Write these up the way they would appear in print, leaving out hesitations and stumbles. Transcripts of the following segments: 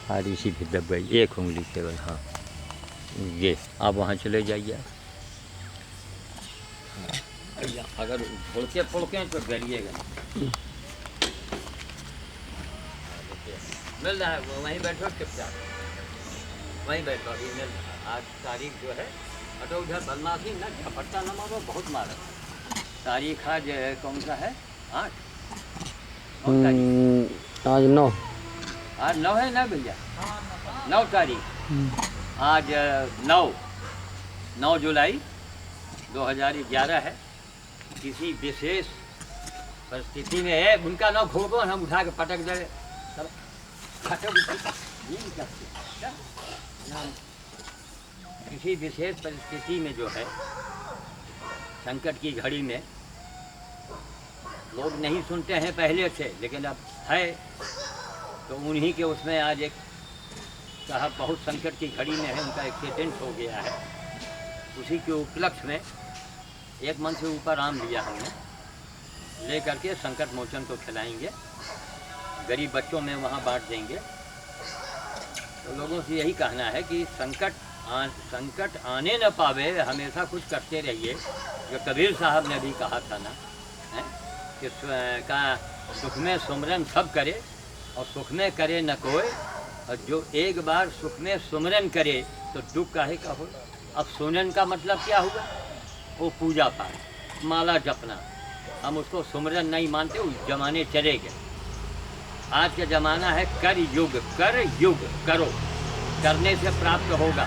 फाड़ी सी भी दब गई, एक उंगली केवल। हाँ ये आप वहाँ चले जाइए। अगर फुड़के फुड़के तो डरिएगा। मिल रहा है, वहीं बैठो चुपचाप, वहीं बैठो, अभी मिल रहा है। आज तारीख जो है अटो उधर बदमाशी ना झपट्टा न मारो, बहुत मारा। तारीख आज कौन सा है? 8। आज 9। आज 9 है ना भैया? 9 तारीख आज 9 जुलाई 2011 है। किसी विशेष परिस्थिति में है, उनका ना घोको, हम उठा के पटक दे। किसी विशेष परिस्थिति में जो है, संकट की घड़ी में लोग नहीं सुनते हैं पहले से, लेकिन अब है तो उन्हीं के उसमें आज एक साहब बहुत संकट की घड़ी में है, उनका एक्सीडेंट हो गया है। उसी के उपलक्ष्य में 1 मन से ऊपर आम लिया हमने, ले करके संकट मोचन को खिलाएंगे, गरीब बच्चों में वहाँ बांट देंगे। तो लोगों से यही कहना है कि संकट आने न पावे, हमेशा कुछ करते रहिए। जो कबीर साहब ने भी कहा था ना, है कि सुख में सुमरन सब करे और सुख में करे न कोई, और जो एक बार सुख में सुमरन करे तो दुख काहे का हो। अब सुमरन का मतलब क्या हुआ? वो पूजा पाठ, माला जपना। हम उसको सुमरन नहीं मानते, उस जमाने चले गए। आज का ज़माना है कर युग करो, करने से प्राप्त होगा।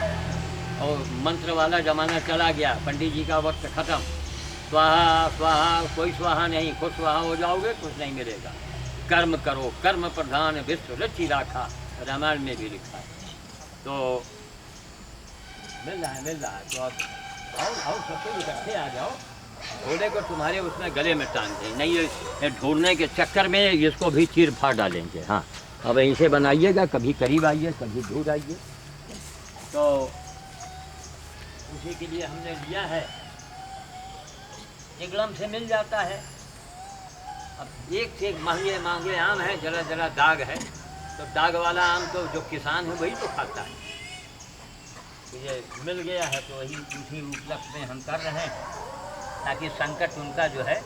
और मंत्र वाला ज़माना चला गया, पंडित जी का वक्त ख़त्म। स्वाहा स्वाहा, कोई स्वाहा नहीं, खुद स्वाहा हो जाओगे, कुछ नहीं मिलेगा। कर्म करो, कर्म प्रधान विश्व रचि राखा, रामायण में भी लिखा है। तो मिल रहा है। तो अब आओ सब कुछ इकट्ठे आ जाओ, घोड़े को तुम्हारे उसमें गले में टांग दें, नहीं ये ढूंढने के चक्कर में इसको भी चीर फाड़ डालेंगे। हाँ अब ऐसे बनाइएगा, कभी करीब आइए, कभी दूर आइए। तो उसी के लिए हमने लिया है, एकदम से मिल जाता है। अब एक से एक महंगे आम है, जरा दाग है, तो दाग वाला आम तो जो किसान है वही तो खाता है। तो ये मिल गया है, तो वही उसी उपलक्ष्य में हम कर रहे हैं, ताकि संकट उनका जो है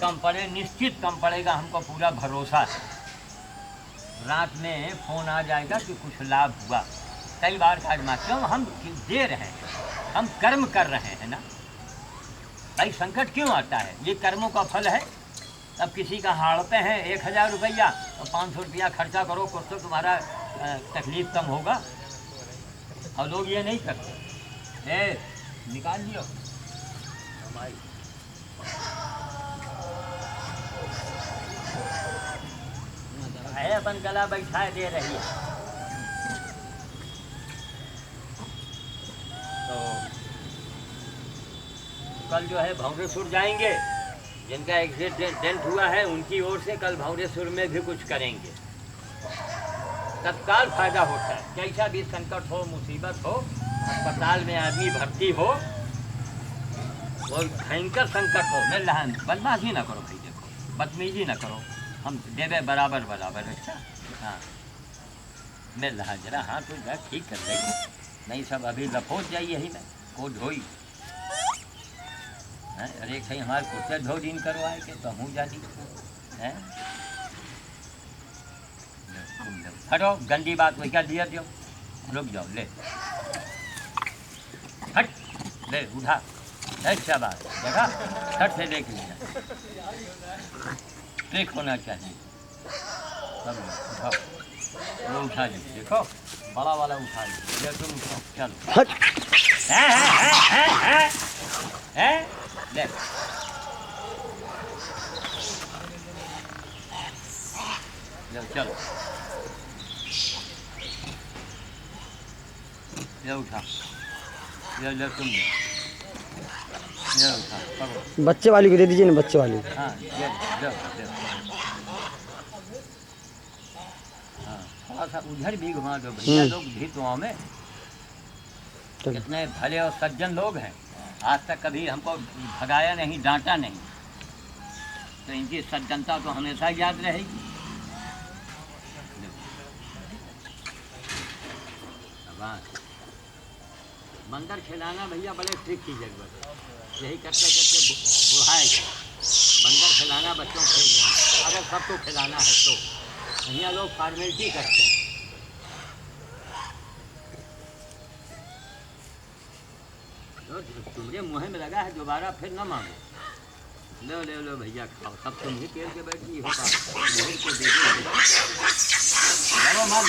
कम पड़े। निश्चित कम पड़ेगा, हमको पूरा भरोसा है। रात में फ़ोन आ जाएगा कि कुछ लाभ हुआ। कई बार आजमा, क्यों हम दे रहे हैं, हम कर्म कर रहे हैं ना भाई। संकट क्यों आता है? ये कर्मों का फल है। अब किसी का हाड़ते हैं 1000 रुपया, तो 500 रुपया खर्चा करो, कुछ तो तुम्हारा तकलीफ कम होगा। और लोग ये नहीं करते, निकाल लियो हमारी। है अपन गला बैठा दे रही है। तो कल जो है भौरेश्वर जाएंगे, जिनका एक्सीडेंट हुआ है उनकी ओर से कल भौरेश्वर में भी कुछ करेंगे। तत्काल फायदा होता है, कैसा भी संकट हो, मुसीबत हो, अस्पताल में आदमी भर्ती हो और भयंकर संकट हो, मिल रहा है। बदमाशी ना करो भाई, देखो बदतमीजी ना करो, हम देवे बराबर। अच्छा हाँ मिल रहा, जरा हाँ तो जरा ठीक कर देंगे, नहीं सब अभी लपोट जाइए यही में को ढोई। अरे सही हमारे कुत्ते धो दिन करवाए के तो हम जाती हैं। हटो, गंदी बात वही क्या दिया दियो, रुक जाओ, ले हट, ले उठा, अच्छा बात देखा, छठ से देख लिया, ठीक होना चाहिए। सब उठाओ, वो उठा लीजिए, देखो बड़ा वाला उठा लीजिए, तुम उठाओ, चलो हट, ले चलो, ये उठा, ये तुम ये उठा, पकड़ो। बच्चे वाली को दे दीजिए ना, बच्चे वाली। हाँ ये दे। हाँ थोड़ा सा उधर भी घुमा दो भैया, लोग भी गाँव में कितने भले और सज्जन लोग हैं, आज तक कभी हमको भगाया नहीं, डांटा नहीं, तो इनकी सज्जनता तो हमेशा याद रहेगी। शाबाश। बंदर खिलाना भैया बड़े ट्रिक की जरूरत है, यही करते करते बुढ़ाएगा। बंदर खिलाना बच्चों को नहीं, अगर सबको खिलाना है तो यहाँ लोग फॉर्मेलिटी करते हैं। तो तुम्हारे मुँह में लगा है, दोबारा फिर न मांगो। लो ले लो भैया खाओ, सब तुम ही पेड़ के बैठी होता मुँह को दे दो। लवो मत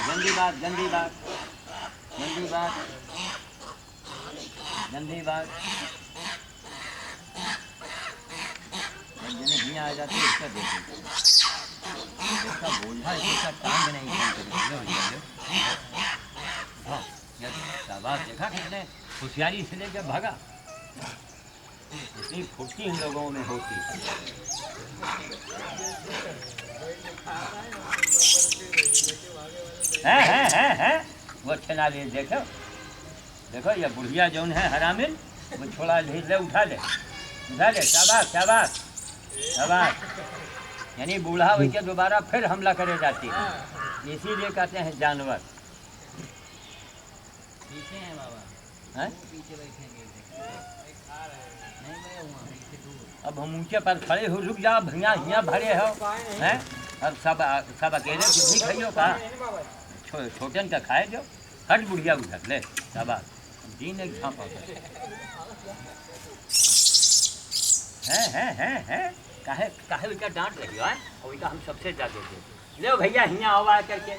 गंदी बात गंदी बात गंदी बात गंदी बात। जिन्हें हियाँ आ जाती है उसका देखो, इसका बोझा इसका टांग नहीं लो भैया लो। हाँ शाबाश, देखा कितने होशियारी से लेकर भागा। इतनी फुर्ती इन लोगों में होती। है वो छना ले, देखो देखो ये बुढ़िया जौन है हरामिन, वो छोड़ा ले उठा ले। शाबाश शाबाश शाबाश। यानी बूढ़ा हो के दोबारा फिर हमला करे जाती है, इसीलिए कहते हैं जानवर। पीछे हैं बाबा, हैं? पीछे बैठेंगे। अब हम ऊंचे पर खड़े हो, रुक जाओ भैया, हियाँ भरे हो हैं। अब सब अकेले कुछ नहीं खाइयो का, छोटन का खाए जो। हट बुढ़िया उधर ले, शाबाश। दिन एक झाँप है काहे काहे उनका डांट रही है, और उनका हम सबसे ज़्यादा देते। ले भैया हियाँ आवा करके,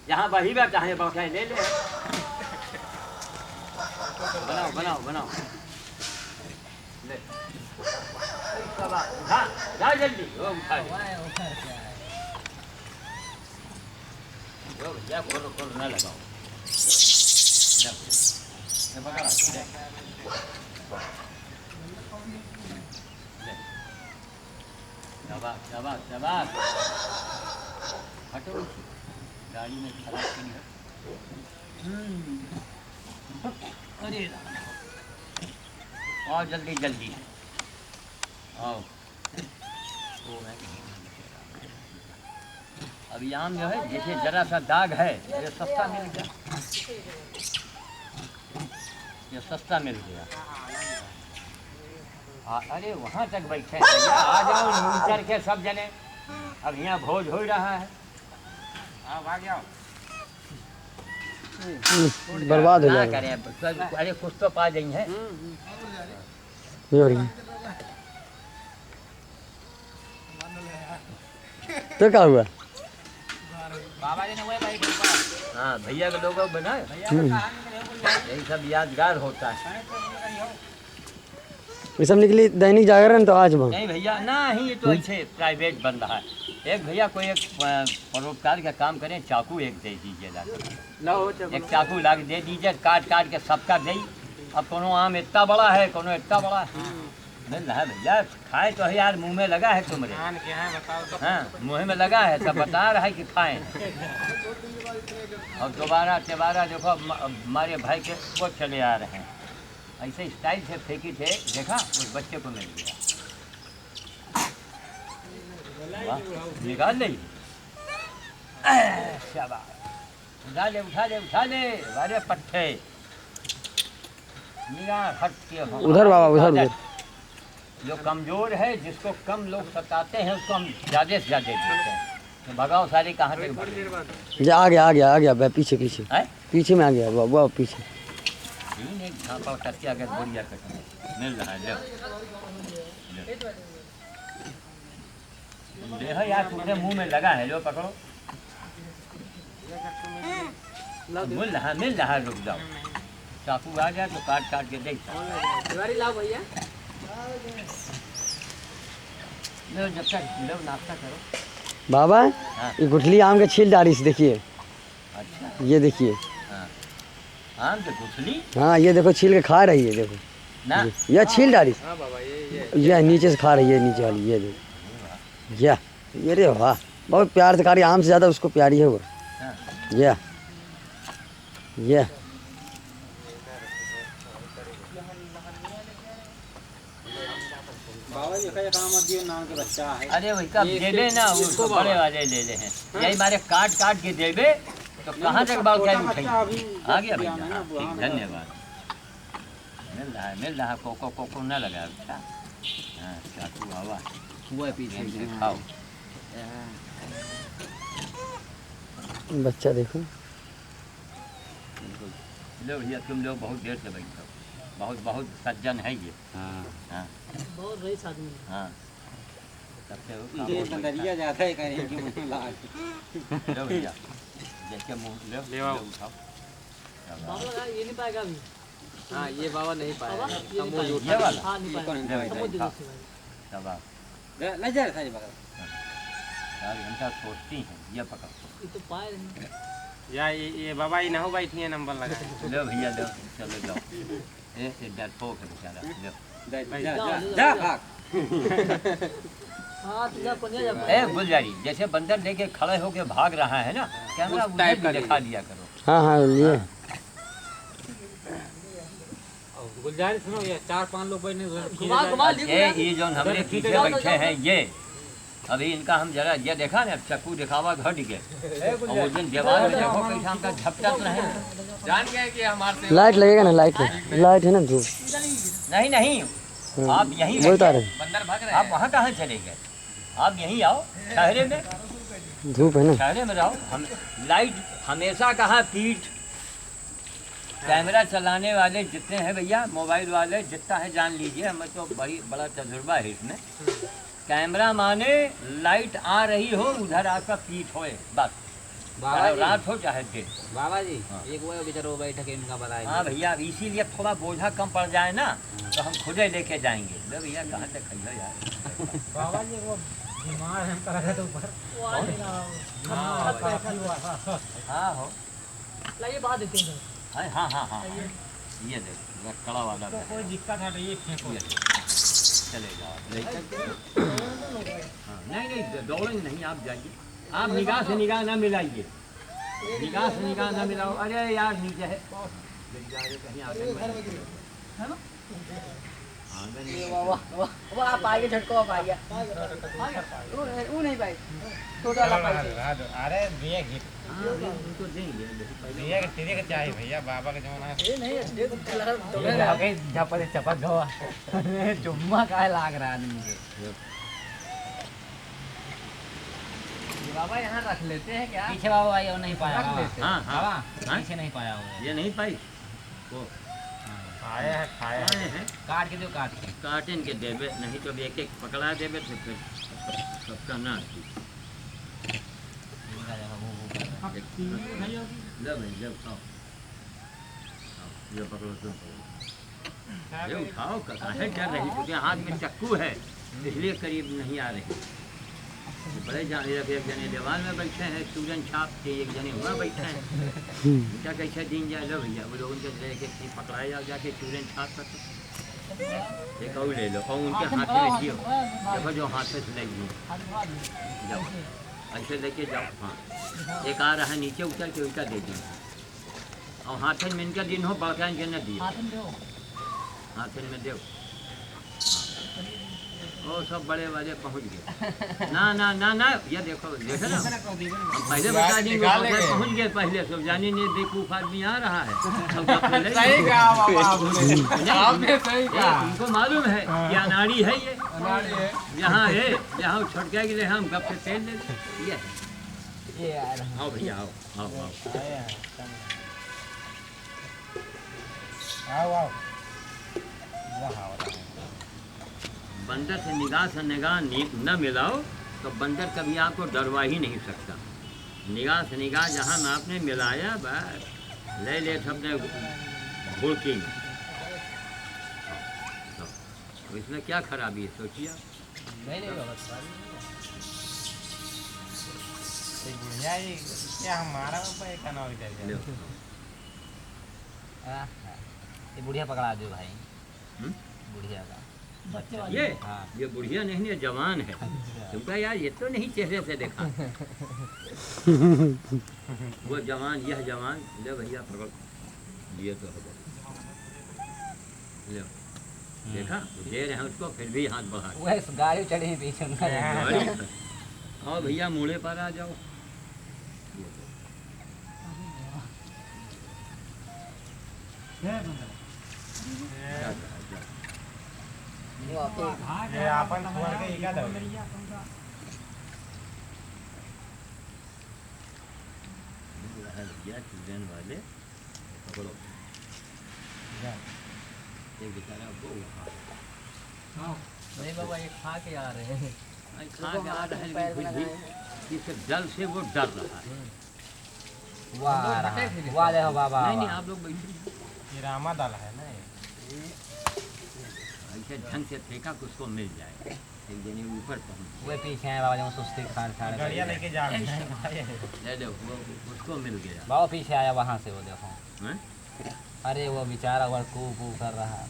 जहाँ वही बैठा है बैठा ले ले। बनाओ बनाओ बनाओ ले। उठा जल्दी, वो उठा दो भैया, खोल खोल न लगाओ। शाबाश शाबाश शाबाश। हटो गाड़ी में खराब नहीं है। अरे आओ जल्दी जल्दी आओ। अभी आम जो है जैसे जरा सा दाग है, ये सस्ता मिल गया, ये सस्ता मिल गया। अरे वहाँ तक बैठे हैं भैया, आ जाओ नीचर के सब जने। अब यहाँ भोज हो रहा है, आप आ जाओ। बर्बाद हो ना जाएगा। करें, अरे कुछ तो पा जाइए हैं। तो क्या हुआ? बाबा जी ने वही भाई हाँ भैया के लोगों बनाए, यही सब यादगार होता है। ये सब निकली दैनिक जागरण तो आज वहाँ। नहीं भैया ना ही, ये तो ऐसे प्राइवेट बन रहा है। एक भैया कोई एक परोपकार का काम करें, चाकू एक दे दीजिए, एक चाकू ला के दे दीजिए, काट काट के सबका दे। अब कोनो आम इतना बड़ा है, कोनो इतना बड़ा है, मिल रहा है भैया। खाए तो है यार, मुंह में लगा है तुम्हारे। हाँ मुँह में लगा है, सब बता रहा है कि खाएं। और दोबारा तिबारा देखो हमारे भाई के वो चले आ रहे हैं, ऐसे स्टाइल से फेंकी थे, देखा उस बच्चे को मिल गया। वाह, निकाल ले, शाबाश, उठा ले उठा ले उठा ले। अरे पट्टे निगाह हट के उधर बाबा, उधर। जो कमज़ोर है, जिसको कम लोग सताते हैं, उसको हम ज़्यादा से ज़्यादा देते हैं। तो भगाओ सारी, कहाँ तक भागे? आ गया पीछे पीछे है? पीछे में आ गया बाबा, पीछे। तीन एक झाँपा करके अगर बोरिया कटने मिल रहा है। देखो यार, तुम्हारे मुंह में लगा है, लो पकड़ो। मिल रहा, रुक जाओ। चाकू आ जाए तो काट काट के देख लाओ भैया। लो जब तक लो नाश्ता करो। बाबा हाँ। ये गुठली आम के छील डाली से देखिए, अच्छा ये देखिए। हाँ आम तो गुठली हाँ ये देखो छील के खा रही है, देखो ना। ये छील डाली। हाँ बाबा, ये नीचे से खा रही है, नीचे वाली ये देखो। ये रे वाह, बहुत प्यार से खा रही है, आम से ज़्यादा उसको प्यारी है वो। हाँ। ये बाबा जी का काम दियो, नाम के बच्चा है। अरे वही का दे दे ना, उसको बड़े वाले ले ले हैं। यही मारे काट काट के दे दे, तो कहाँ तक बाल क्या उठाई बच्चा अभी आ गया भैया है ना, हाँ, वो ठीक, हमें- धन्यवाद। मिल रहा है कोको न लगा अच्छा हाँ चाकू हवा हुआ पीछे से खाओ बच्चा देखो। लो भैया तुम लोग बहुत देर से बैठे हो बहुत बहुत सज्जन है ये हाँ हाँ बहुत रईस आदमी है। हाँ सबसे ये नजरिया जाता है कहीं कि मुझे लाल लो भैया जैसे मुँह ले आओ। उठाओ बाबा लगा ये नहीं पाएगा अभी। हाँ ये बाबा नहीं बाबा पाया ये नहीं पाएगा। ये वाला? हाँ नहीं ये कौन पाएगा। है? कमोड दे दो उससे भाई। तब आप ले जा रहा था ये बगल 4 घंटा सोचती हैं ये पकड़ो ये तो पाए नहीं। या ये बाबा ही ना हो बैठी है नंबर लगा लो भैया लो चलो जाओ ऐसे डरपोक है बेचारा लो जा भाग हाँ तो जा पनिया जा ए गुलजारी जैसे बंदर लेके खड़े होके भाग रहा है ना कैमरा उस उधर टाइप भी का दिखा दिया करो हाँ हाँ लिए गुलजार सुनो ये 4-5 लोग बैठने घुमा घुमा ये जो हमारे पीछे बैठे हैं ये अभी इनका हम जरा ये देखा ना चक्कू दिखावा घट गए और उस दिन दीवार में देखो कैसा हमका झपटक नहीं जान गए कि हमारे लाइट लगेगा ना लाइट लाइट है ना धूप नहीं नहीं हाँ, आप यहीं वही बता बैठे रहे बंदर भाग रहे आप वहाँ कहाँ चले गए आप यहीं आओ ठहरे में धूप है ना ठहरे में रहो हम लाइट हमेशा कहा पीठ कैमरा चलाने वाले जितने हैं भैया मोबाइल वाले जितना है जान लीजिए हमें तो बड़ा तजुर्बा है इसमें कैमरा माने लाइट आ रही हो उधर आपका पीठ होए बस चाहे रात हो चाहे दिन बाबा जी हाँ। एक वो बेचारा वो बैठा के इनका बताया हाँ भैया इसीलिए थोड़ा बोझा कम पड़ जाए ना तो हम खुदे लेके जाएंगे लो भैया कहाँ तक खइलो यार बाबा जी वो बीमार है कर रहे थे ऊपर वो आ जाएगा। हाँ हो लाइए बाहर देते हैं हाँ हाँ हाँ हाँ ये देखो कड़ा वाला है। कोई दिक्कत है तो ये फेंको ये चलेगा हाँ नहीं नहीं दौड़ेंगे नहीं आप जाइए आप निगाह से निगाह ना मिलाइए निगाह से निगाह ना मिलाओ अरे यार नीचे है कहीं आगे है ना आंगन वो आप आगे झटको आप आगे वो नहीं भाई छोटा वाला पाएंगे। अरे दिए गिफ्ट उनको देंगे दिए के तेरे के चाहिए भैया बाबा के जमाना है ये नहीं ये तो लगा झपक चपक गवा चुम्मा का लाग रहा आदमी के बाबा यहाँ रख लेते हैं क्या पीछे बाबा ये नहीं पाया रख लेते हैं। हाँ, हाँ। बाबा हाँ? पीछे नहीं पाया हुआ ये नहीं पाई वो खाया है आए हैं काट के दो काट के काटन के देवे नहीं तो एक एक पकड़ा देवे तो फिर सबका ना लो भाई जब खाओ ये पकड़ो तुम पकड़ो ये उठाओ काहे डर रही क्योंकि हाथ में चक्कू है इसलिए करीब नहीं आ रही बड़े जाने एक जने दीवार में बैठे हैं स्टूडेंट छाप के एक जने वहाँ बैठे हैं क्या कैसे दिन जाए लो भैया वो लोग उनके लेके पकड़ाए जाओ जाके स्टूडेंट छाप कर एक और ले लो और उनके हाथ में रखियो देखो जो हाथ में लगी जाओ ऐसे लेके जाओ हाँ एक आ रहा है नीचे उतर के उल्टा दे दी और हाथन में इनका दिन हो बड़का इनके न दिए हाथन में दो वो सब बड़े वाले पहुंच गए ना ना ना ना ये देखो देखो ना हम पहले बता देंगे पहुंच गए पहले सब जाने नहीं बेवकूफ आदमी आ रहा है सही कहा बाबा आपने सही कहा उनको मालूम है कि अनाड़ी है ये यहाँ है यहाँ छटका के लिए हम गप से तेल ले ये ये यार आओ भैया आओ आओ आओ आओ आओ बंदर से निगाह न मिलाओ तो बंदर कभी आपको डरवा ही नहीं सकता निगाह से निगाह जहाँ में आपने मिलाया बस ले ले सबने भुड़की तो इसमें क्या खराबी है सोचिए नहीं नहीं बाबा बुढ़िया ये क्या हमारा ऊपर का ना इधर लो ये बुढ़िया पकड़ा दो भाई हम्म? बुढ़िया का ये हाँ। ये बुढ़िया नहीं है जवान है तुमका यार ये तो नहीं चेहरे से देखा वो जवान यह जवान ले भैया पकड़ ये तो हो लो देखा दे रहे हैं उसको फिर भी हाथ बढ़ा वह गाड़ी चढ़ी पीछे उनका और भैया मुड़े पर आ जाओ वो आपके ये अपन छोड़ के इका दो चिल्ड्रन वाले पकड़ो एक बेचारा वो नहीं बाबा ये खा के आ रहे हैं। खा के आ रहा है लेकिन फिर भी किसी जल से वो डर रहा है। वाह देखो बाबा। नहीं नहीं आप लोग बैठिए, ये रामा दाल है ना ऐसे ढंग से फेंका कि उसको मिल जाए, एक जने ऊपर पहुंच वो पीछे हैं बाबा जो सुस्ती खाड़ खाड़ गड़िया लेके जा रहे हैं ले दो, वो उसको मिल गया। बाबा पीछे आया वहाँ से वो देखो। हैं? अरे वो बेचारा वो कू कू कर रहा है।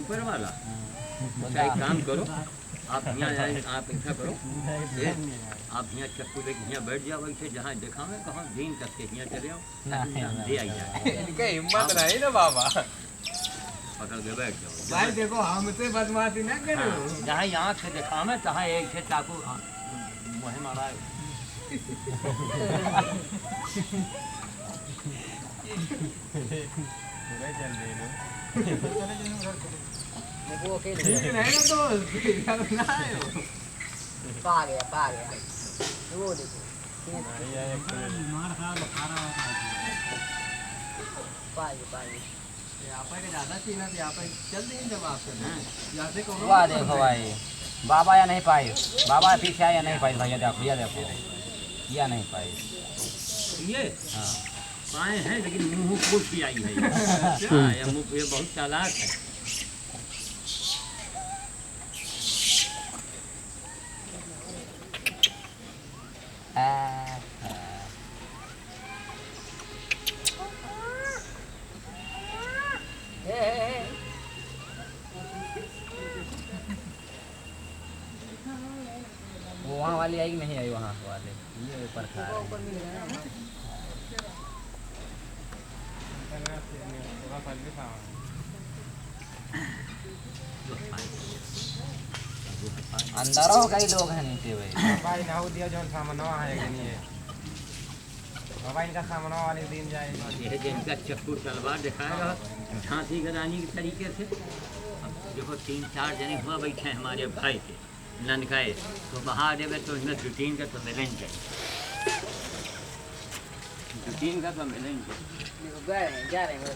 ऊपर वाला अच्छा एक काम करो, आप यहाँ आए, आप ऐसा करो आप यहाँ चक्कू लेके यहाँ बैठ जाओ, वैसे जहाँ देखा है कहाँ दिन तक के यहाँ चले आओ, दे आई जाए इनका हिम्मत नहीं ना बाबा पकड़ के बैठ जाओ। भाई देखो हमसे बदमाशी ना करो जहाँ यहाँ से देखा मैं तहाँ एक से चाकू मुँह मारा है। चल रहे लो वो अकेले नहीं ना दोस्त ना आयो पा गया वो देखो पा गया वाह देखो भाई बाबा या नहीं पाई, बाबा पीछे आया नहीं पाई भैया देखो या देखो या नहीं पाई। ये हाँ पाए हैं लेकिन मुँह फूल की आई है। हाँ ये मुँह ये बहुत चालाक है। वो वहाँ वाली आई कि नहीं आई, वहाँ वाले ये ऊपर खा रहे हैं। अंदर हो कई लोग हैं नीचे भाई। भाई ना हो दिया जो सामनवा है कि नहीं है बाबा इनका सामनवा वाले दिन जाएगा ये जिनका चक्कू तलवार दिखाएगा झांसी की रानी के तरीके से। अब देखो 3-4 जने हुआ बैठे हैं हमारे भाई के ननकाए, तो बाहर देवे तो इसमें जुटीन का तो मिलेंगे, जुटीन का तो मिलेंगे। जा रहे हैं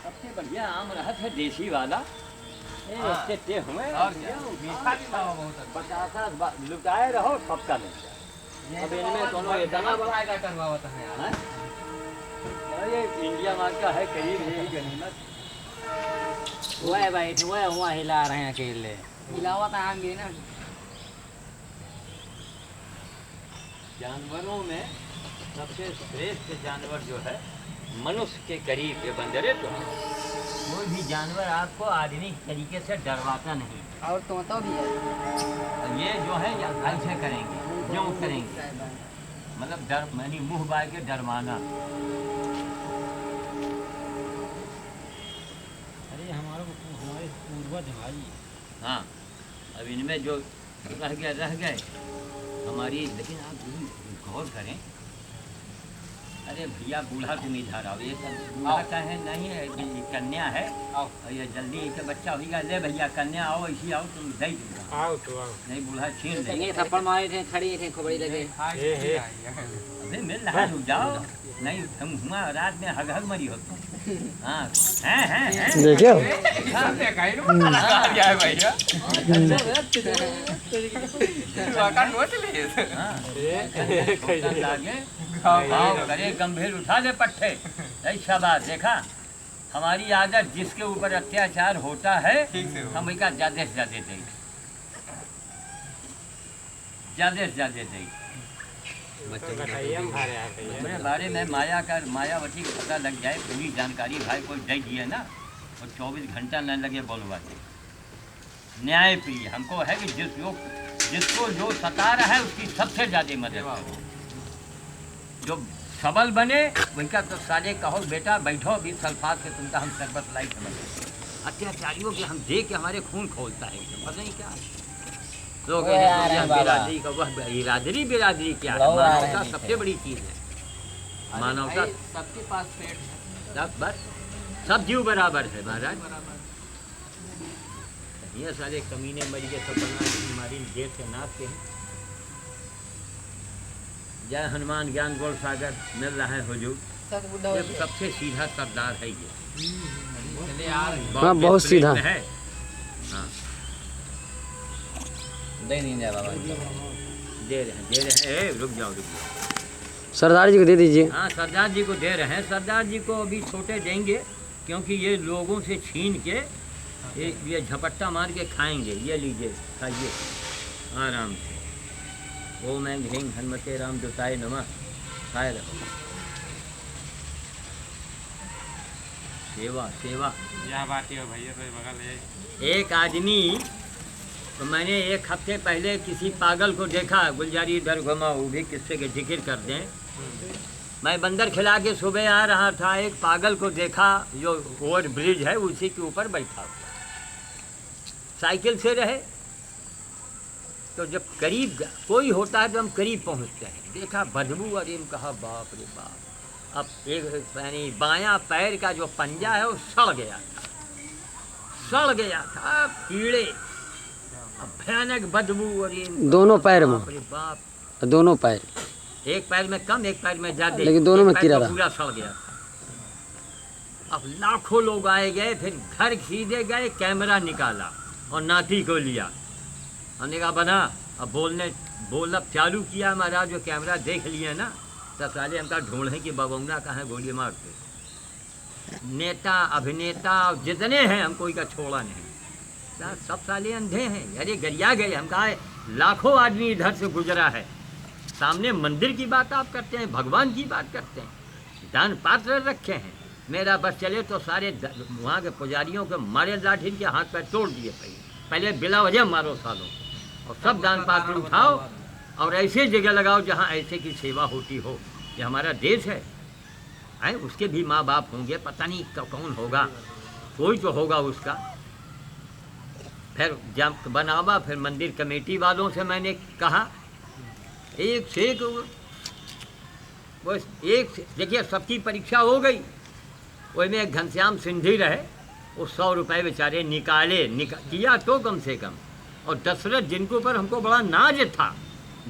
सबसे बढ़िया आम रहा था देसी वाला, इससे ते हुए और क्या मीठा भी बाबा बहुत 50 लुटाए रहो सबका नहीं। अब इनमें दोनों इतना बड़ा टनवा होता है यार है, ये इंडिया मार्ट का है करीब यही गनीमत। वह बैठ वह हिला रहे हैं अकेले। हिलावा तो आएंगे ना। जानवरों में सबसे श्रेष्ठ जानवर जो है मनुष्य के करीब ये बंदरे तो है। कोई भी जानवर आपको आदमी तरीके से डरवाता नहीं। और तोता भी है। और ये जो है ऐसे करेंगे क्यों करेंगे, मतलब डर यानी मुँह बाय के डरवाना। अरे हमारे पूर्वज भाई। हाँ अब इनमें जो रह गए हमारी, लेकिन आप गौर करें, अरे भैया बूढ़ा तुम इधर आओ, ये सब बूढ़ा का है नहीं है, ये कन्या है और ये जल्दी एक बच्चा होगा, ले भैया कन्या आओ ऐसी आओ तुम दे दूँगा, आओ तो आओ नहीं बूढ़ा छीन लेंगे। ये थप्पड़ मारे थे, खड़ी थे, खोपड़ी लगे। अरे मिल रहा रुक जाओ, नहीं तुम हुआ रात में हग मरी हो तुम। हाँ हैं देखियो भैया करे गंभीर उठा दे पट्टे। ऐसा बात देखा, हमारी आदत जिसके ऊपर अत्याचार होता है हम इसका ज्यादा से ज्यादा दें, ज्यादा से ज्यादा दें। मेरे बारे में मायावती को पता लग जाए, पूरी जानकारी भाई कोई दे दिए ना, और 24 घंटा न लगे बोलवाते। न्याय प्रिय हमको है कि जिसको जो सता रहा है उसकी सबसे ज़्यादा मदद करो, जो सबल बने उनका तो साले कहो बेटा बैठो भी सल्फात से तुमका हम शरबत लाई समझ। अत्याचारियों के हम देख के हमारे खून खोलता है, पता नहीं क्या लोग वो आ रहे हैं बाबा। बिरादरी का वह बिरादरी क्या है? वो आ रहे मानवता हैं सबसे बड़ी चीज़ है। मानवता सबके पास पेट है। सब बस सब जीव बराबर है महाराज। ये सारे कमीने मर गए सब हमारी देर से नाचते हैं। जय हनुमान ज्ञान गोल सागर मिल रहा है हुजूर। ये सबसे सीधा सरदार है ये। चले आ रहे हैं। हाँ, बहुत डिस्प्ले सीधा। में है। हाँ दे दीजिए बाबा। दे रहे हैं। रुक जाओ। सरदार जी को दे दीजिए। हाँ सरदार जी को दे रहे हैं। सरदार जी को अभी छोटे देंगे क्योंकि ये लोगों से छीन के ये झपट्टा मार के खाएंगे। ये लीजिए खाइए आराम से। ओम ऐं ह्रीं हनुमते राम दुताय नमः। खाए रहो। सेवा सेवा। यह बात है भैया तो बगल है। एक आदमी तो मैंने एक हफ्ते पहले किसी पागल को देखा। गुलजारी इधर घुमा, वो भी किस्से के जिक्र कर दें। मैं बंदर खिला के सुबह आ रहा था, एक पागल को देखा जो ओवर ब्रिज है उसी के ऊपर बैठा हुआ। साइकिल से रहे तो जब करीब कोई होता है तो हम करीब पहुंचते हैं। देखा बदबू, अरे कहा बाप रे बाप। अब एक यानी बायां पैर का जो पंजा है वो सड़ गया था कीड़े। अब भयानक बदबू। अरे दोनों पैर में। बाप रे बाप। दोनों पैर। एक पैर में कम, एक पैर में ज्यादा, लेकिन दोनों में एक पैर कीड़ा तो रहा। पूरा सड़ गया था। अब लाखों लोग आए गए, फिर घर सीधे गए, कैमरा निकाला और नाती को लिया। हमने कहा बना। अब बोलना चालू किया महाराज। जो कैमरा देख लिए ना तो साले हमका ढूंढे कि बबौना कहाँ गोली मारते। नेता अभिनेता जितने हैं हम कोई का छोड़ा नहीं। सब साले अंधे हैं। अरे गरिया गए। हम कहा लाखों आदमी इधर से गुजरा है। सामने मंदिर की बात आप करते हैं, भगवान की बात करते हैं, दान पात्र रखे हैं। मेरा बस चले तो सारे वहाँ के पुजारियों के मारे लाठी के हाथ पैर तोड़ दिए। पहले बिला वजह मारो सालों और सब दान पात्र उठाओ और ऐसे जगह लगाओ जहाँ ऐसे की सेवा होती हो। ये हमारा देश है। उसके भी माँ बाप होंगे, पता नहीं कौन होगा, कोई तो होगा उसका। फिर जब बनावा, फिर मंदिर कमेटी वालों से मैंने कहा एक से एक बस एक देखिए सबकी परीक्षा हो गई। वही में एक घनश्याम सिंधी रहे, वो 100 रुपये बेचारे किया तो कम से कम। और दशरथ जिनके ऊपर हमको बड़ा नाज था,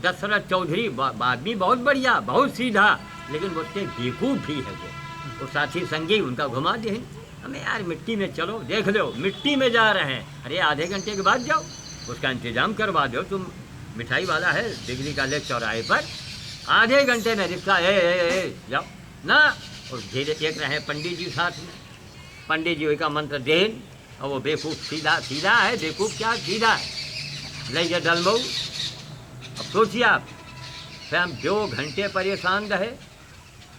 दशरथ चौधरी आदमी बहुत बढ़िया, बहुत सीधा, लेकिन वो बेवकूफ़ भी है। वो साथी संगी उनका घुमा दे। हमें यार मिट्टी में चलो, देख लो मिट्टी में जा रहे हैं। अरे आधे घंटे के बाद जाओ, उसका इंतजाम करवा दो। तुम मिठाई वाला है डिग्री कॉलेज चौराहे पर, आधे घंटे में रिक्शा जाओ ना। और धीरे एक रहे पंडित जी साथ में, पंडित जी का मंत्र देन और वो बेवकूफ़ सीधा है। बेवकूफ़ क्या सीधा है। ले जा डलमऊ। अब सोचिए आप, फिर हम 2 घंटे परेशान रहे।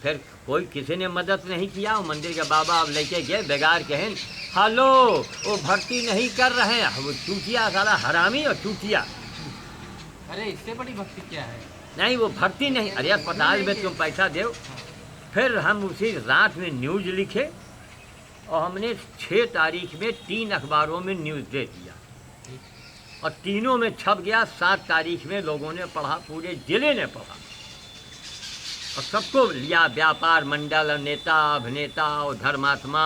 फिर कोई किसी ने मदद नहीं किया। वो मंदिर के बाबा अब लेके गए बेगार कहन, हेलो वो भर्ती नहीं कर रहे हैं। वो चूतिया साला हरामी और चूतिया। अरे इससे बड़ी भक्ति क्या है? नहीं वो भर्ती नहीं। अरे अस्पताल में तुम पैसा दो। फिर हम उसी रात में न्यूज़ लिखे और हमने 6 तारीख में 3 अखबारों में न्यूज़ दे दिया और तीनों में छप गया। 7 तारीख में लोगों ने पढ़ा, पूरे जिले ने पढ़ा और सबको लिया। व्यापार मंडल और नेता अभिनेता और धर्मात्मा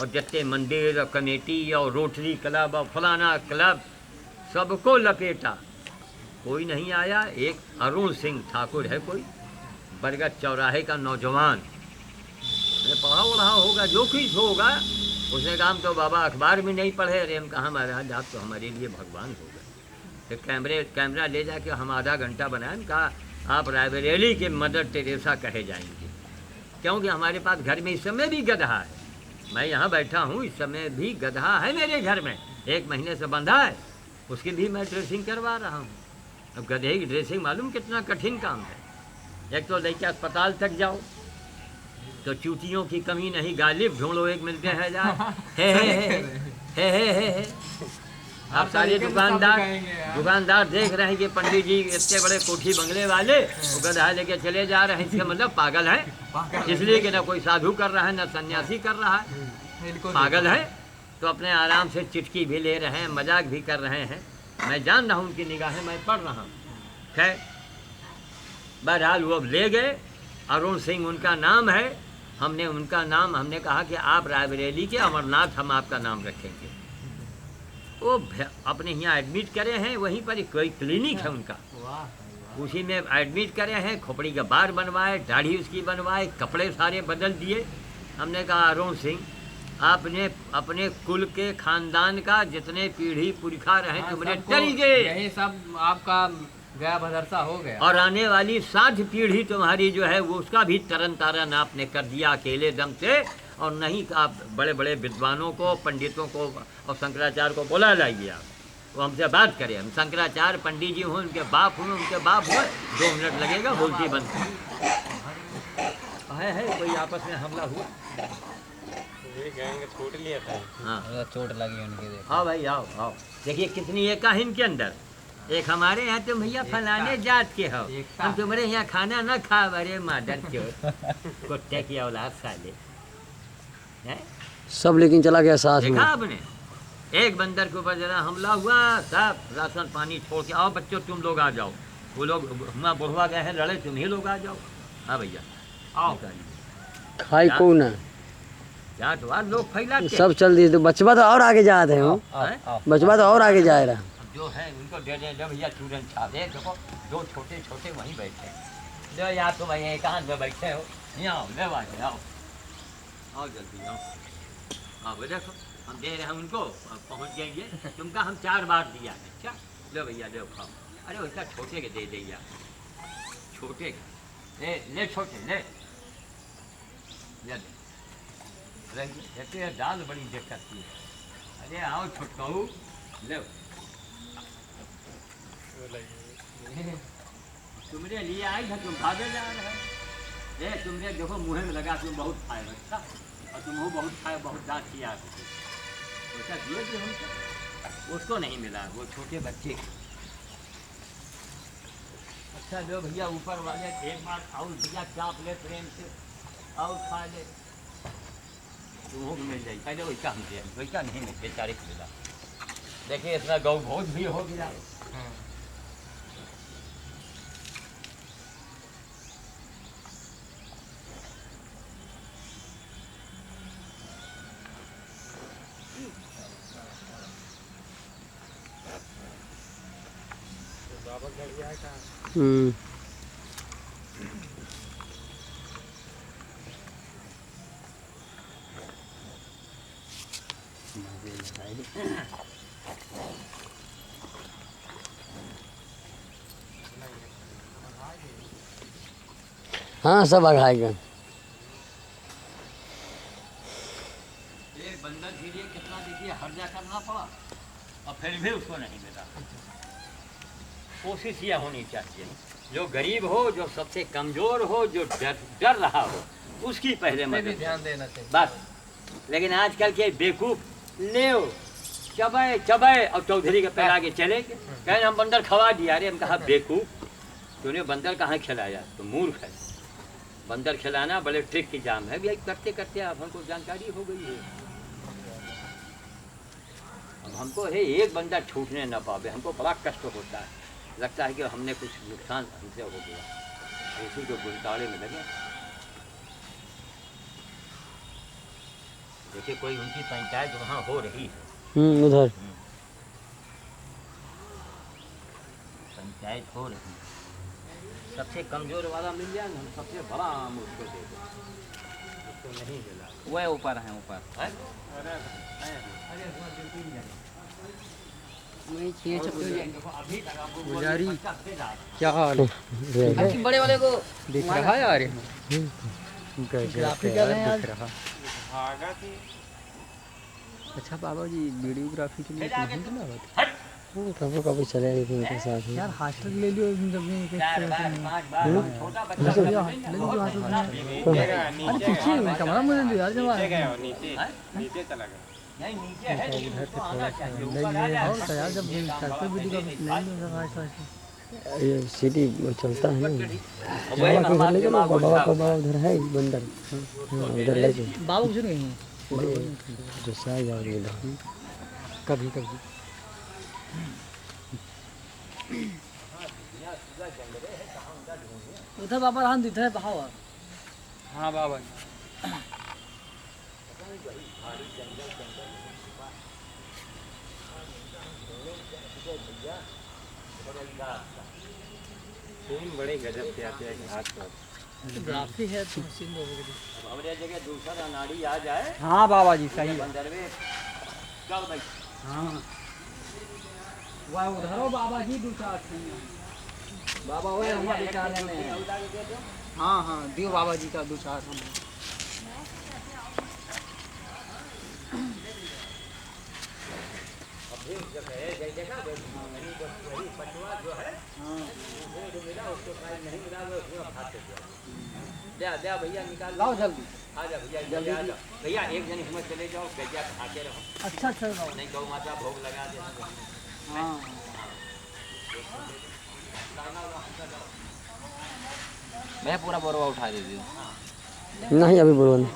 और जितने मंदिर और कमेटी और रोटरी क्लब और फलाना क्लब सबको लपेटा। कोई नहीं आया। एक अरुण सिंह ठाकुर है कोई, बरगद चौराहे का नौजवान, उसने पढ़ा वढ़ा होगा, जो कुछ होगा। उसने कहा हम तो बाबा अखबार में नहीं पढ़े। अरे हम कहा महाराज आप तो हमारे लिए भगवान हो गए। फिर कैमरा ले जाके हम आधा घंटा बनाए। कहा आप रायबरेली के मदर टेरेसा कहे जाएंगे, क्योंकि हमारे पास घर में इस समय भी गधा है। मैं यहाँ बैठा हूँ, इस समय भी गधा है मेरे घर में, 1 महीने से बंधा है। उसकी भी मैं ड्रेसिंग करवा रहा हूँ। अब गधे की ड्रेसिंग मालूम कितना कठिन काम है। एक तो लेके अस्पताल तक जाओ तो चूतियों की कमी नहीं, गालिब ढूंढो एक मिलते हैं जा हे। आप सारे दुकानदार देख रहे हैं कि पंडित जी इतने बड़े कोठी बंगले वाले वो गधा लेके चले जा रहे हैं। इसका मतलब पागल है, इसलिए कि ना कोई साधु कर रहा है ना सन्यासी कर रहा है। पागल है तो अपने आराम से चिटकी भी ले रहे हैं, मजाक भी कर रहे हैं। मैं जान रहा हूँ उनकी निगाहें, मैं पढ़ रहा हूँ। खैर बहरहाल वो ले गए, अरुण सिंह उनका नाम है। हमने कहा कि आप रायबरेली के अमरनाथ, हम आपका नाम रखेंगे। वो अपने यहाँ एडमिट करे हैं, वहीं पर कोई क्लिनिक है उनका, उसी में एडमिट करे हैं। खोपड़ी का बार बनवाए, दाढ़ी उसकी बनवाए, कपड़े सारे बदल दिए। हमने कहा अरुण सिंह, आपने अपने कुल के खानदान का जितने पीढ़ी पुरखा रहे तुमने चली गए, यही सब आपका गया भदरसा हो गया। और आने वाली 7 पीढ़ी तुम्हारी जो है वो उसका भी तरन तारन आपने कर दिया अकेले दम से। और नहीं आप बड़े बड़े विद्वानों को, पंडितों को और शंकराचार्य को बुला लाइए, आप वो हमसे बात करें। हम शंकराचार्य पंडित जी हों, उनके बाप हुए, 2 मिनट लगेगा, बोलती बंद है कोई आपस में हमला हुआ। ये गैंग छूट लिया था। हाँ चोट लगी उनकी, देखो। आओ भाई आओ आओ, देखिए कितनी एक है इनके अंदर। एक हमारे यहाँ तुम भैया फलाने जात के हो, हम तुम्हारे यहाँ खाना ना खा, अरे मादर चोर कुत्ते की औलाद साले हैं। सब लेकिन चला गया साथ में। देखा आपने, एक बंदर के ऊपर जरा हमला हुआ, सब राशन पानी छोड़ के आओ बच्चों तुम लोग आ जाओ। वो लोग हुआ बुढ़वा गए हैं लड़े, तुम ही लोग आ जाओ। हाँ भैया आओ, खाई कौन है, जात वाद लोग फैलाते सब चल दिए। तो बचवा तो और आगे जा रहे हो, हैं। बचवा तो और आगे जा रहा। जो है उनको दे दें, जब भैया चूरन छाप दे। देखो 2 छोटे छोटे वहीं बैठे, जो या तुम वहीं एकांत में बैठे हो, यहाँ आओ, ले आओ आओ जल्दी आओ। हाँ वो देखो हम दे रहे हैं उनको, पहुँच जाएंगे। तुमका हम 4 बार दिया है। अच्छा ले भैया ले खाओ। अरे वैसा छोटे के दे दिया, छोटे ले छोटे ले ले दाल बड़ी दिक्कत की है। अरे आओ छोटकाऊ ले, तुमने लिए आई था, तुम भागे जा रहे हो। तुमने देखो मुँह में लगा, तुम बहुत खाए बच्चा, और तुम हो बहुत खाए, बहुत दाँत किया वैसा दिए कि हमको उसको नहीं मिला, वो छोटे बच्चे की। अच्छा लो भैया ऊपर वाले एक बार और भैया चाप ले प्रेम से, और खा ले, तुम्हों को मिल जाए। पहले वैसा हम दे, वैसा नहीं मिलते 40 मिला। देखिए इतना गौ भोज भी हो गया। हाँ सब आगाएगा। एक बंदर के लिए कितना देखिए हर्जा करना पड़ा, और फिर भी उसको नहीं मिला। कोशिश यह होनी चाहिए, जो गरीब हो, जो सबसे कमजोर हो, जो डर रहा हो, उसकी पहले मदद ध्यान देना चाहिए बस। लेकिन आजकल के बेवकूफ ले चबाए चबाए और चौधरी के पैर आगे चले गए, कहें हम बंदर खवा दिया। अरे हम कहा बेवकूफ, तूने बंदर कहाँ खिलाया, तो मूर्ख है। बंदर खिलाना बड़े ट्रिक की जाम है। भाई करते करते आप हमको जानकारी हो गई है। अब हमको है एक बंदा छूटने न पावे, हमको बड़ा कष्ट होता है, लगता है कि हमने कुछ नुकसान हमसे हो गया, उसी को गुलताड़े में लगे। देखिए कोई उनकी पंचायत वहाँ हो रही है, उधर पंचायत हो रही है। सबसे कमजोर वाला मिल जाए ना, हम सबसे बड़ा आम उसको दे दें, उसको नहीं मिला। वह ऊपर है, ऊपर है? वही छीए छपे जाए। अभी तक आपको गुजारी। बच्चा से डाल। क्या हाल है? आपकी बड़े वाले को दिख रहा है यार, ग्राफिक कर रहे हैं यार। दिख रहा। अच्छा बाबा जी वीडियोग्राफी के लिए हट! कभी कभी चले गए थे उनके साथ में। यार हॉस्टल ले लियो जब में 4 बार 5 बार छोटा बच्चा अरे पीछे कैमरा मुझे दे यार जब नीचे चला गया। नहीं नीचे है, लेकिन उसको आना चाहिए, ऊपर आ जाए। और यार जब करते वीडियो का नहीं लगा ऐसा ये सिटी वो चलता है ना, वही बाबा को उधर ले चलो, बाबा बाबा को बाबा उधर है बंदर, हाँ, उधर ले चलो। बाबू कुछ नहीं है जो साइज आ गया कभी कभी उधर बाबा धान इधर बहाव है। हाँ बाबा जी। फूल बड़े गजब के आते हैं घाट पर। ग्राफी है तो मशीन लोगों की। हमारे जगह दूसरा अनाड़ी आ जाए हाँ बाबा जी सही है। बंदरवे चल भाई। हाँ वह उधर हो बाबा जी दूसरा बाबा वो हमारे चाले में। हाँ हाँ दियो बाबा जी का दूसरा दे भैया निकाल लाओ जल्दी। आ जा भैया जल्दी आ जाओ भैया एक जन इसमें चले जाओ गैया खाते रहो अच्छा अच्छा लाओ। नहीं गौ माता भोग लगा देना हाँ मैं पूरा बोरवा उठा दे दी। नहीं अभी बोलो नहीं।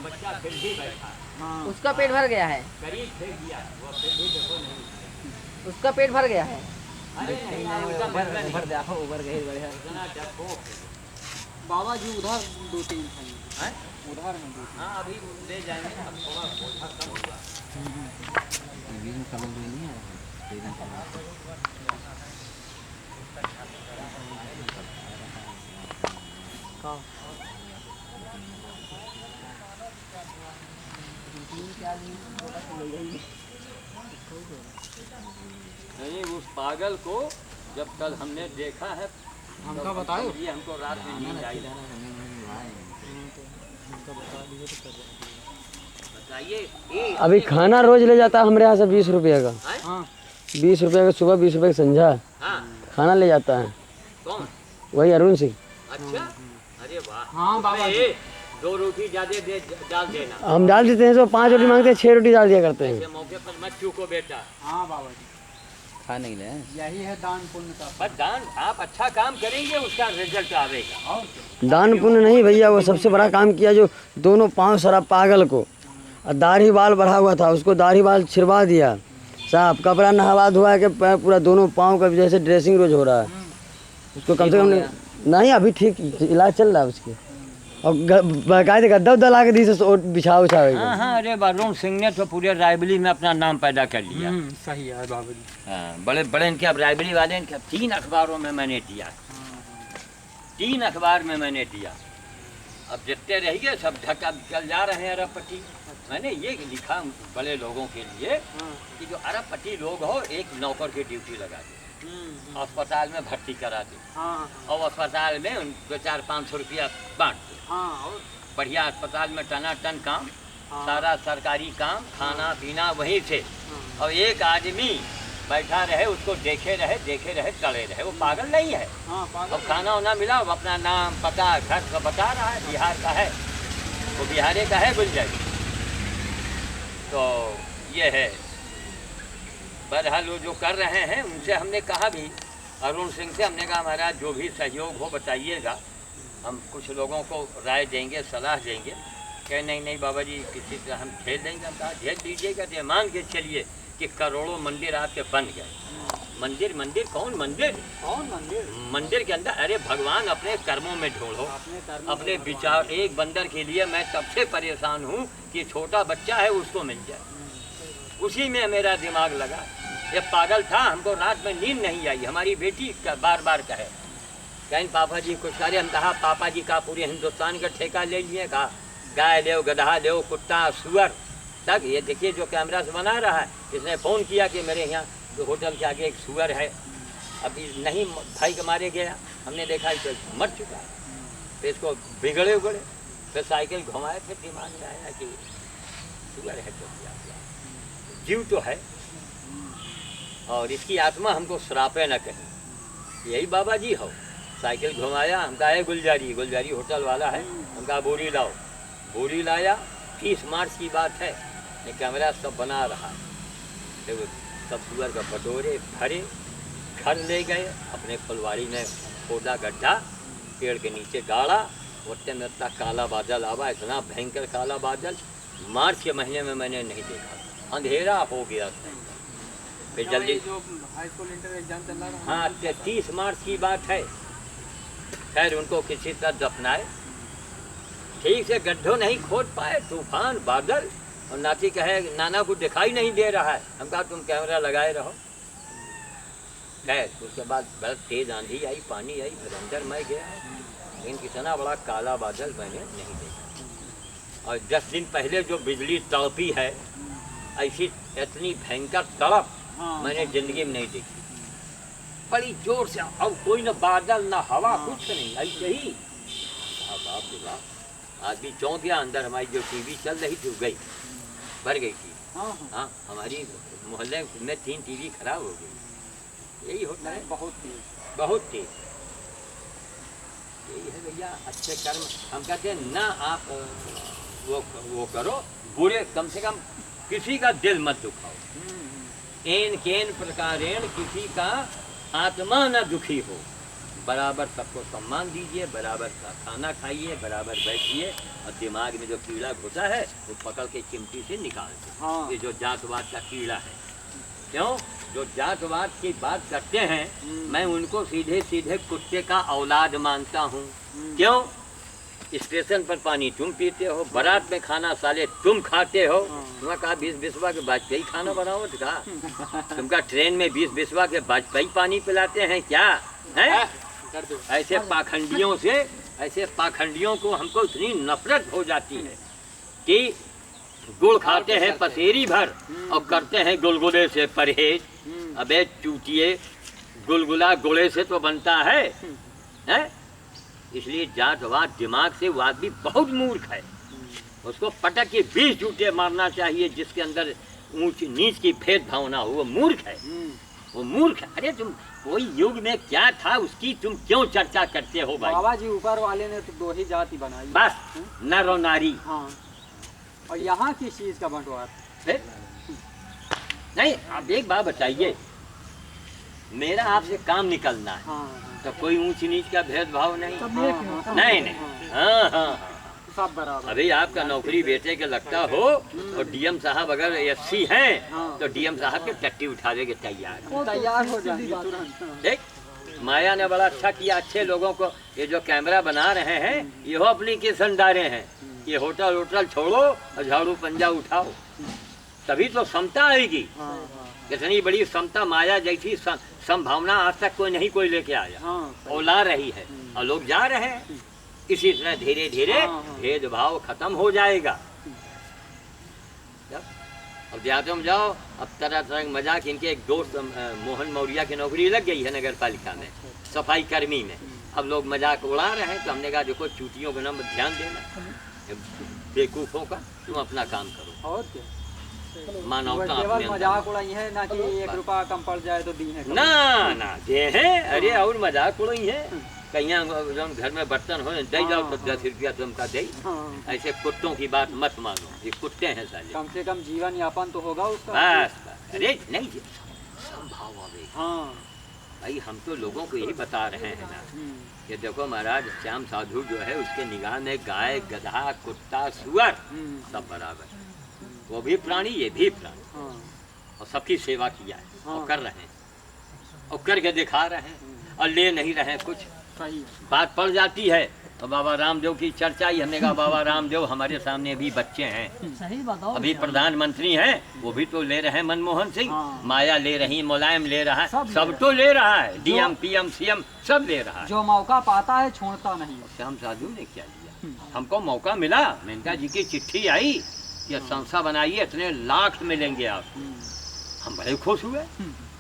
बच्चा फिर भी बैठा उसका पेट भर गया है। करीब फेंक दिया वो फिर भी देखो नहीं उसका पेट भर गया है। अरे नहीं उनका मतलब नहीं उभर देखो उभर गए बढ़िया। इतना डरपोक बाबा जी उधर 2-3 है उधर में 2-3। हाँ अभी ले जाएंगे अब थोड़ा बोझा कम हुआ नहीं उस पागल को जब कल हमने देखा है हमका बताओ। ये हमको रात में नींद आई बताइए ये अभी खाना रोज ले जाता है हमारे यहाँ से 20 रुपये का। हाँ 20 रुपये का सुबह 20 रुपये का संझा हाँ खाना ले जाता है। कौन वही अरुण सिंह। अच्छा अरे वाह हाँ बाबा जी। 2 रोटी ज्यादा दे डाल देना हम डाल देते हैं, तो 5 रोटी मांगते हैं 6 रोटी डाल दिया करते हैं। ऐसे मौके पर मत चूको बेटा हाँ बाबा जी खाने के लिए यही है दान पुण्य का। बस दान आप अच्छा काम करेंगे उसका रिजल्ट आवेगा और दान पुण्य नहीं भैया, वो सबसे बड़ा काम किया जो दोनों पाँव सरा पागल को, और दाढ़ी बाल बढ़ा हुआ था उसको दाढ़ी बाल छिड़वा दिया साहब, कपड़ा नहवा धोआ के पूरा दोनों पाँव का जैसे ड्रेसिंग रोज हो रहा है उसको कम से कम। नहीं अभी ठीक इलाज चल रहा है उसके, और बाकायदे गद्दा उद्दा ला के दी से बिछा उछा। हाँ हाँ अरे वरुण सिंह ने तो पूरे रायबली में अपना नाम पैदा कर लिया। सही है बाबा जी। हाँ बड़े बड़े इनके अब रायबली वाले इनके 3 अखबारों में मैंने दिया, 3 अखबार में मैंने दिया। अब जितने रहिए सब धक्का चल जा रहे हैं अरबपति। मैंने ये लिखा बड़े लोगों के लिए कि जो अरबपति लोग हो एक नौकर की ड्यूटी लगा दे, अस्पताल में भर्ती करा दे और अस्पताल में उनको 400-500 रुपया बांट दे। बढ़िया अस्पताल में टनाटन काम, सारा सरकारी काम, खाना पीना वहीं से, और एक आदमी बैठा रहे उसको देखे रहे चले रहे। वो पागल नहीं है। अब खाना वाना मिला, अब अपना नाम पता घर का बता रहा है, बिहार का है, वो बिहारे का है गुलजर। तो ये है बहरहाल वो जो कर रहे हैं उनसे हमने कहा भी, अरुण सिंह से हमने कहा महाराज जो भी सहयोग हो बताइएगा, हम कुछ लोगों को राय देंगे सलाह देंगे। कहे नहीं बाबा जी किसी तरह हम झेल देंगे। हम कहा झेल दीजिएगा, तो मान के चलिए कि करोड़ों मंदिर आपके बन गए। मंदिर कौन मंदिर मंदिर के अंदर, अरे भगवान अपने कर्मों में ढूंढो, अपने विचार। एक बंदर के लिए मैं सबसे परेशान हूँ कि छोटा बच्चा है उसको मिल जाए, उसी में मेरा दिमाग लगा। ये पागल था, हमको रात में नींद नहीं आई। हमारी बेटी बार बार कहे कहीं पापा जी कुछ करे। हम कहा पापा जी का पूरे हिंदुस्तान का ठेका ले लिए। कहा गाय ले, गधा ले, कुत्ता सुअर तक। ये देखिए जो कैमरा से बना रहा है, इसने फ़ोन किया कि मेरे यहाँ जो होटल के आगे एक सुअर है, अभी नहीं भाई के मारे गया, हमने देखा तो मर चुका है। फिर इसको बिगड़े उगड़े, फिर साइकिल घुमाए, फिर दिमाग में आया कि सुअर है तो क्या, जीव तो है और इसकी आत्मा हमको श्रापे न कहे। यही बाबा जी हो। साइकिल घुमाया, हम कहा है गुलजारी होटल वाला है, हम कहा बोरी लाओ, बोरी लाया। 30 मार्च की बात है, ये कैमरा सब बना रहा है। देखो सब सुअर का बटोरे भरे, घर ले गए, अपने फुलवारी में खोदा गड्ढा, पेड़ के नीचे गाड़ा, उतने में इतना काला बादल आवा, इतना भयंकर काला बादल मार्च के महीने में मैंने नहीं देखा। अंधेरा हो गया था। फिर जल्दी जो हाई स्कूल इंटर एग्जाम चल रहा था, हाँ 30 मार्च की बात है। खैर उनको किसी तरह दफनाए, ठीक से गड्ढों नहीं खोद पाए, तूफान बादल, और नाती कहे नाना को दिखाई नहीं दे रहा है। हम कहा तुम कैमरा लगाए रहो। खैर उसके बाद बहुत तेज आंधी आई, पानी आई, फिर अंदर मैं गया, लेकिन कितना बड़ा काला बादल मैंने नहीं देखा। और 10 दिन पहले जो बिजली तड़पी है, ऐसी इतनी भयंकर तड़प मैंने जिंदगी में नहीं देखी। बड़ी जोर से, अब कोई न बादल न हवा, कुछ नहीं, ऐसे ही बाप रे बाप, आदमी चौंक गया। अंदर हमारी जो टीवी चल रही थी गई, भर गई थी। हाँ हमारी मोहल्ले में 3 टीवी खराब हो गई। यही होता है, बहुत तेज। बहुत तेज। यही है भैया, अच्छे कर्म हम कहते हैं ना, आप वो करो, बुरे कम से कम किसी का दिल मत दुखाओ। एन केन प्रकारेण किसी का आत्मा न दुखी हो। बराबर सबको सम्मान दीजिए, बराबर का खाना खाइए, बराबर बैठिए, और दिमाग में जो कीड़ा घुसा है वो पकड़ के चिमटी से निकाल दो। ये जो जातवाद का कीड़ा है, क्यों जो जातवाद की बात करते हैं, मैं उनको सीधे सीधे कुत्ते का औलाद मानता हूँ। क्यों? स्टेशन पर पानी तुम पीते हो, बारात में खाना साले तुम खाते हो। तुमने कहा 20 बिस्वा के वाजपेयी खाना बनाओ, कहा तुमका ट्रेन में 20 बिस्वा के वाजपेयी पानी पिलाते हैं क्या है? ऐसे पाखंडियों को हमको इतनी नफरत हो जाती है कि गुड़ खाते हैं पसेरी भर और करते हैं गुलगुले से परहेज। अबे चूतिए, गुलगुला गुड़े से तो बनता है, हैं? इसलिए जातवाद दिमाग से वो आदमी बहुत मूर्ख है, उसको पटक के 20 जूते मारना चाहिए। जिसके अंदर ऊंच नीच की भेद भावना हो वो मूर्ख है, वो मूर्ख है। अरे तुम कोई युग में क्या था उसकी तुम क्यों चर्चा करते हो भाई? बाबा जी ऊपर वाले ने तो 2 ही जाति बनाई, बस नर और नारी। हाँ, और यहाँ किस चीज का बंटवार? फिर नहीं, आप एक बात बताइए, मेरा आपसे काम निकलना है, तो कोई ऊंच नीच का भेदभाव नहीं। नहीं, हाँ। सब बराबर। अभी आपका नौकरी बेटे के लगता हो और डीएम साहब अगर एससी हैं तो डीएम साहब के टट्टी उठावे के तैयार हो जाएंगे तुरंत। देख, माया ने बड़ा अच्छा किया, अच्छे लोगों को ये जो कैमरा बना रहे हैं ये हो एप्लीकेशन डाले हैं, ये होटल छोड़ो और झाड़ू पंजा उठाओ, तभी तो समता आएगी। कितनी बड़ी समता, माया जैसी संभावना आज तक कोई लेके आया, औला रही है, और लोग जा रहे हैं। इसी तरह धीरे धीरे भेदभाव खत्म हो जाएगा। अब देहातों में जाओ, अब तरह तरह के मजाक। इनके एक दोस्त मोहन मौर्य की नौकरी लग गई है नगर पालिका में, सफाई कर्मी में। अब लोग मजाक उड़ा रहे हैं, तो हमने कहा देखो चूतियों का नंबर ध्यान देना, बेवकूफ़ों का, तुम अपना काम करो। और क्या मानवता केवल मजाक उड़ाई है ना कि 1 रुपया कम पड़ जाए तो दी है ना दे हैं। अरे और मजाक उड़ाई है, कहीं घर में बर्तन हो दे जाओ तो 10 रुपया तुमका दे। ऐसे कुत्तों की बात मत मानो, ये कुत्ते हैं साले। कम से कम जीवन यापन तो होगा उसका। बस अरे नहीं, संभाव हाँ भाई, हम तो लोगों को यही बता रहे हैं ना कि देखो महाराज, श्याम साधु जो है उसके निगाह में गाय, गधा, कुत्ता, सुअर सब बराबर, वो भी प्राणी, ये भी प्राणी, और सबकी सेवा किया है और कर रहे हैं और करके दिखा रहे हैं और ले नहीं रहे कुछ। बात पड़ जाती है तो बाबा रामदेव की चर्चा ही, हमने कहा बाबा रामदेव हमारे सामने भी बच्चे हैं, सही बताओ, अभी प्रधानमंत्री हैं, वो भी तो ले रहे हैं, मनमोहन सिंह, माया ले रही, मुलायम ले रहा है, सब तो ले रहा है, डीएम पीएम सीएम सब ले रहा है। जो मौका पाता है छोड़ता नहीं। श्याम साधु ने क्या लिया? हमको मौका मिला, मेनका जी की चिट्ठी आई कि संस्था बनाइए, इतने लाख मिलेंगे आप। हम बड़े खुश हुए।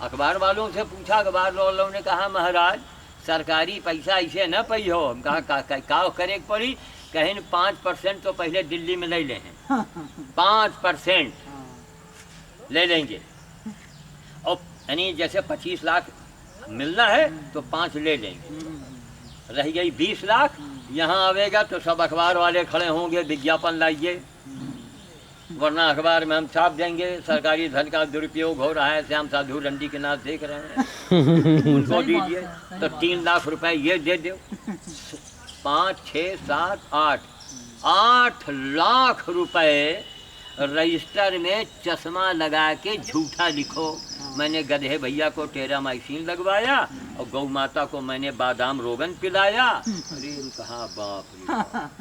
अखबार वालों से पूछा, अखबार वालों ने कहा महाराज सरकारी पैसा ऐसे न पई हो। हम कहा करे पड़ी, कहें 5% तो पहले दिल्ली में ले लें, 5% ले लेंगे, और यानी जैसे 25 लाख मिलना है तो 5 ले लेंगे, रह गई 20 लाख। यहाँ आवेगा तो सब अखबार वाले खड़े होंगे, विज्ञापन लाइए, वरना अखबार में हम छाप देंगे सरकारी धन का दुरुपयोग हो रहा है, श्याम साधु रंडी के नाथ देख रहे हैं, उनको दीजिए तो 3 लाख रुपए ये दे दो। 5, 6, 7, 8 लाख रुपए रजिस्टर में चश्मा लगा के झूठा लिखो। मैंने गधे भैया को टेरामाइसिन लगवाया और गौ माता को मैंने बादाम रोगन पिलाया। अरे कहाँ बाप रे बाप।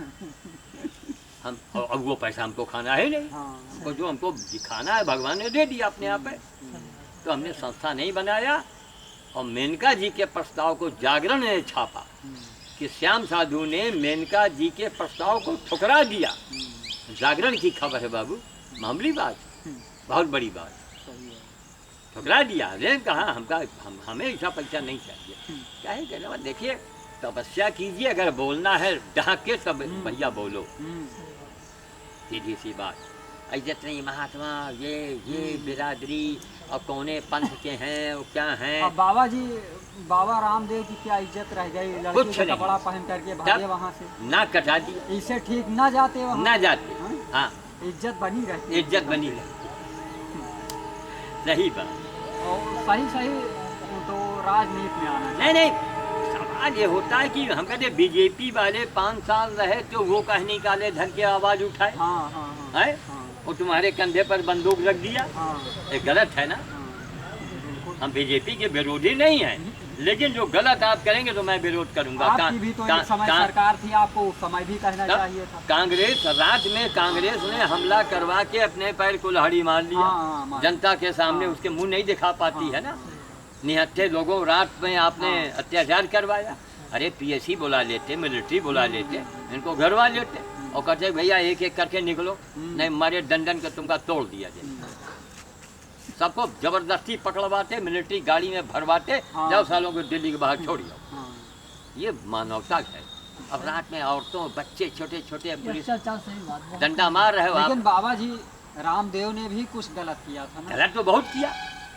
हम और वो पैसा हमको खाना है नहीं, हमको जो हमको दिखाना है भगवान ने दे दिया अपने आप है। तो हमने संस्था नहीं बनाया। और मेनका जी के प्रस्ताव को जागरण ने छापा कि श्याम साधु ने मेनका जी के प्रस्ताव को ठुकरा दिया। जागरण की खबर है बाबू, मामूली बात, बहुत बड़ी बात, ठुकरा दिया। अरे कहाँ हमें ऐसा पैसा नहीं चाहिए। क्या है कहना, देखिए तपस्या कीजिए, अगर बोलना है ढाक के सब भैया बोलो, सीधी सी बात। इज्जत नहीं महात्मा, ये बिरादरी और कौने पंथ के हैं और क्या हैं। अब बाबा जी, बाबा रामदेव की क्या इज्जत रह गई, लड़की का कपड़ा पहन करके भागे वहाँ से, ना कटा दिया, इससे ठीक ना जाते वहाँ, ना जाते। हाँ, इज्जत बनी रहती, इज्जत बनी रहती। सही बात। और सही तो राजनीति में आना। नहीं, सवाल ये होता है कि हम कहते बीजेपी वाले 5 साल रहे तो वो कहीं निकाले, धन की आवाज उठाए, है और तुम्हारे कंधे पर बंदूक रख दिया। ये गलत है ना। हम बीजेपी के विरोधी नहीं हैं, लेकिन जो गलत आप करेंगे तो मैं विरोध करूंगा। आपकी भी तो एक समय सरकार थी, आपको उस समय भी कहना चाहिए था। कांग्रेस रात में कांग्रेस ने हमला करवा के अपने पैर को लहड़ी मार लिया। जनता के सामने उसके मुंह नहीं दिखा पाती है ना। निहत्थे लोगों रात में आपने अत्याचार करवाया। अरे पीएससी बुला लेते, मिलिट्री बुला लेते, इनको घरवा लेते और कहते भैया एक एक करके निकलो, नहीं मारे दंडन के तुमका तोड़ दिया जाए। सबको जबरदस्ती पकड़वाते, मिलिट्री गाड़ी में भरवाते, 10 सालों को दिल्ली के बाहर छोड़िए। ये मानवता है। अब रात में औरतों बच्चे छोटे छोटे पुलिस डंडा मार रहे हो आप। लेकिन बाबा जी रामदेव ने भी कुछ गलत किया था ना। गलत तो बहुत किया,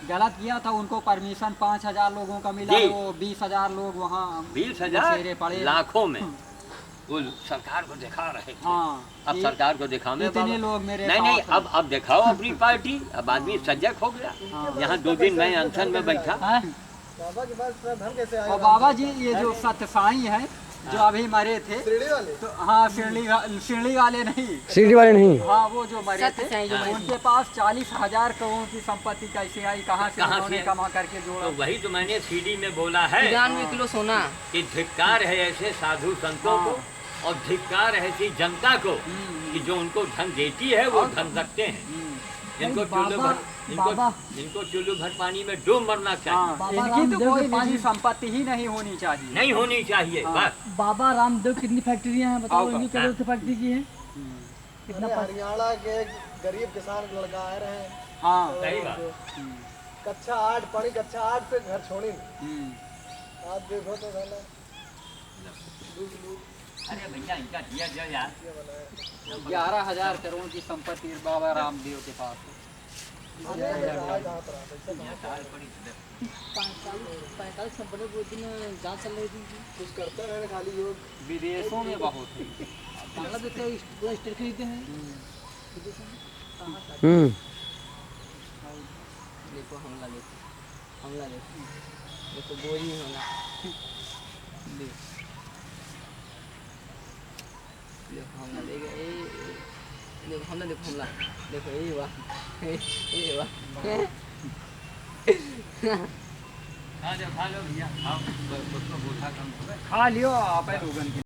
गलत किया था। उनको परमिशन 5000 लोगों का मिला, वो 20,000 लोग वहाँ 20,000 लाखों में वो सरकार को दिखा रहे थे। अब सरकार को दिखाने इतने लोग मेरे नहीं, अब दिखाओ अपनी पार्टी। अब आदमी सजग हो गया। यहाँ 2 दिन मैं अनशन में बैठा। और बाबा जी ये जो सतसाई है जो अभी मरे थे, तो हाँ शिरडी वाले नहीं, सीढ़ी वाले नहीं, हाँ वो जो मरे थे उनके पास 40,000 करोड़ की संपत्ति कैसे आई, कहाँ से कमा करके जोड़ा। तो वही तो मैंने सीडी में बोला है, 93 किलो सोना। कि धिक्कार है ऐसे साधु संतों को और धिक्कार है ऐसी जनता को कि जो उनको धन देती है वो धन रखते हैं। इनको चुल्लू भर पानी में डूब मरना चाहिए। इनकी तो कोई निजी संपत्ति ही नहीं होनी चाहिए, नहीं होनी चाहिए। बस बाबा रामदेव कितनी फैक्ट्रियां हैं बताओ, इनकी करोड़ की फैक्ट्री की है। कितना हरियाणा के गरीब किसान लड़का आ रहे हैं। हाँ सही बात। कक्षा 8 पढ़ी, कक्षा 8 से घर छोड़ी। आप देखो तो है ना। अरे भैया इनका दिया जाए यार। 11,000 करोड़ की संपत्ति बाबा रामदेव के पास है। 45 कंपनी वो दिन जांच चल रही थी, कुछ करते रहे खाली योग। विदेशों में बहुत है। बांग्लादेश का पूरा स्टेट खरीदते हैं। देखो हमला देखो बोरी हमला, देखो हमला देखो हमला देखो ये वाह खा लो भैया, खाओ। खा लियो आप लोगन की।